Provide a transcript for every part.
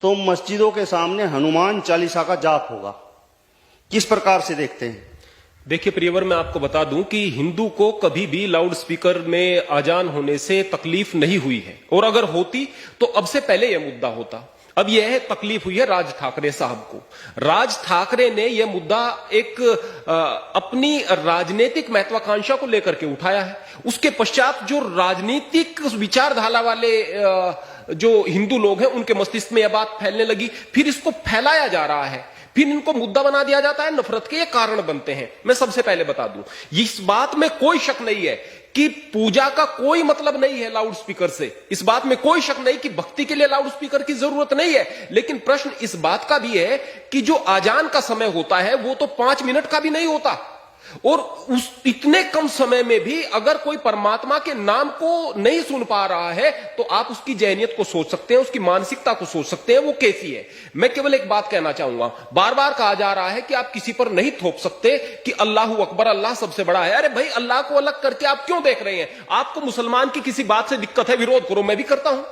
तो मस्जिदों के सामने हनुमान चालीसा का जाप होगा। किस प्रकार से देखते हैं? देखिए प्रियवर, मैं आपको बता दूं कि हिंदू को कभी भी लाउड स्पीकर में अजान होने से तकलीफ नहीं हुई है, और अगर होती तो अब से पहले यह मुद्दा होता। अब यह तकलीफ हुई है राज ठाकरे साहब को। राज ठाकरे ने यह मुद्दा एक अपनी राजनीतिक महत्वाकांक्षा को लेकर के उठाया है। उसके पश्चात जो राजनीतिक विचारधारा वाले जो हिंदू लोग हैं उनके मस्तिष्क में यह बात फैलने लगी, फिर इसको फैलाया जा रहा है, फिर इनको मुद्दा बना दिया जाता है, नफरत के ये कारण बनते हैं। मैं सबसे पहले बता दूं, इस बात में कोई शक नहीं है कि पूजा का कोई मतलब नहीं है लाउड स्पीकर से। इस बात में कोई शक नहीं कि भक्ति के लिए लाउड स्पीकर की जरूरत नहीं है। लेकिन प्रश्न इस बात का भी है कि जो आजान का समय होता है वो तो 5 मिनट का भी नहीं होता, और उस इतने कम समय में भी अगर कोई परमात्मा के नाम को नहीं सुन पा रहा है तो आप उसकी जहनियत को सोच सकते हैं, उसकी मानसिकता को सोच सकते हैं वो कैसी है। मैं केवल एक बात कहना चाहूंगा, बार बार कहा जा रहा है कि आप किसी पर नहीं थोप सकते कि अल्लाहू अकबर, अल्लाह सबसे बड़ा है। अरे भाई, अल्लाह को अलग करके आप क्यों देख रहे हैं? आपको मुसलमान की किसी बात से दिक्कत है, विरोध करो, मैं भी करता हूं।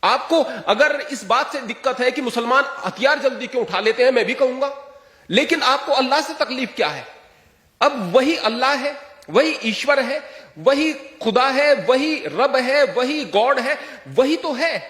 आपको अगर इस बात से दिक्कत है कि मुसलमान हथियार जल्दी क्यों उठा लेते हैं, मैं भी कहूंगा। लेकिन आपको अल्लाह से तकलीफ क्या है? अब वही अल्लाह है, वही ईश्वर है, वही खुदा है, वही रब है, वही गॉड है, वही तो है।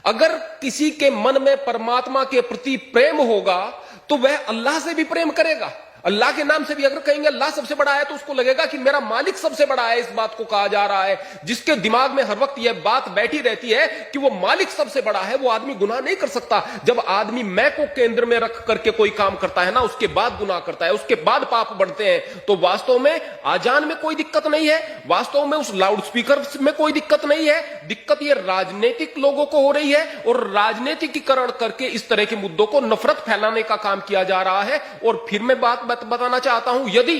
अगर किसी के मन में परमात्मा के प्रति प्रेम होगा तो वह अल्लाह से भी प्रेम करेगा। अल्लाह के नाम से भी अगर कहेंगे अल्लाह सबसे बड़ा है तो उसको लगेगा कि मेरा मालिक सबसे बड़ा है। इस बात को कहा जा रहा है। जिसके दिमाग में हर वक्त यह बात बैठी रहती है कि वो मालिक सबसे बड़ा है, वो आदमी गुनाह नहीं कर सकता। जब आदमी मैं को केंद्र में रख करके कोई काम करता है ना, उसके बाद गुनाह करता है, उसके बाद पाप बढ़ते हैं। तो वास्तव में आजान में कोई दिक्कत नहीं है, वास्तव में उस लाउड स्पीकर में कोई दिक्कत नहीं है। दिक्कत यह राजनीतिक लोगों को हो रही है, और राजनीतिकीकरण करके इस तरह के मुद्दों को नफरत फैलाने का काम किया जा रहा है। और फिर मैं बात बताना चाहता हूं, यदि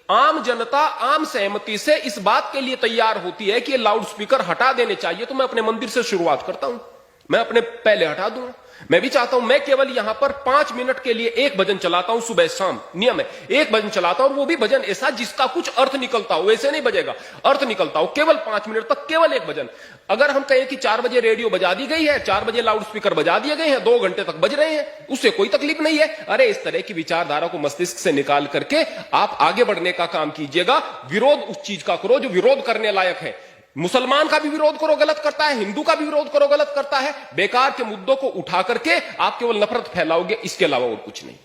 आम जनता आम सहमति से इस बात के लिए तैयार होती है कि ये लाउड स्पीकर हटा देने चाहिए, तो मैं अपने मंदिर से शुरुआत करता हूं, मैं अपने पहले हटा दूंगा। मैं भी चाहता हूं, मैं केवल यहां पर 5 मिनट के लिए एक भजन चलाता हूं, सुबह शाम नियम है, एक भजन चलाता हूं, और वो भी भजन ऐसा जिसका कुछ अर्थ निकलता हो, ऐसे नहीं बजेगा, अर्थ निकलता हो, केवल 5 मिनट तक केवल एक भजन। अगर हम कहें कि 4 बजे रेडियो बजा दी गई है, 4 बजे लाउड स्पीकर बजा दिए गए हैं, 2 घंटे तक बज रहे हैं, उससे कोई तकलीफ नहीं है। अरे इस तरह की विचारधारा को मस्तिष्क से निकाल करके आप आगे बढ़ने का काम कीजिएगा। विरोध उस चीज का करो जो विरोध करने लायक है। मुसलमान का भी विरोध करो, गलत करता है, हिंदू का भी विरोध करो, गलत करता है। बेकार के मुद्दों को उठा करके आप केवल नफरत फैलाओगे, इसके अलावा और कुछ नहीं।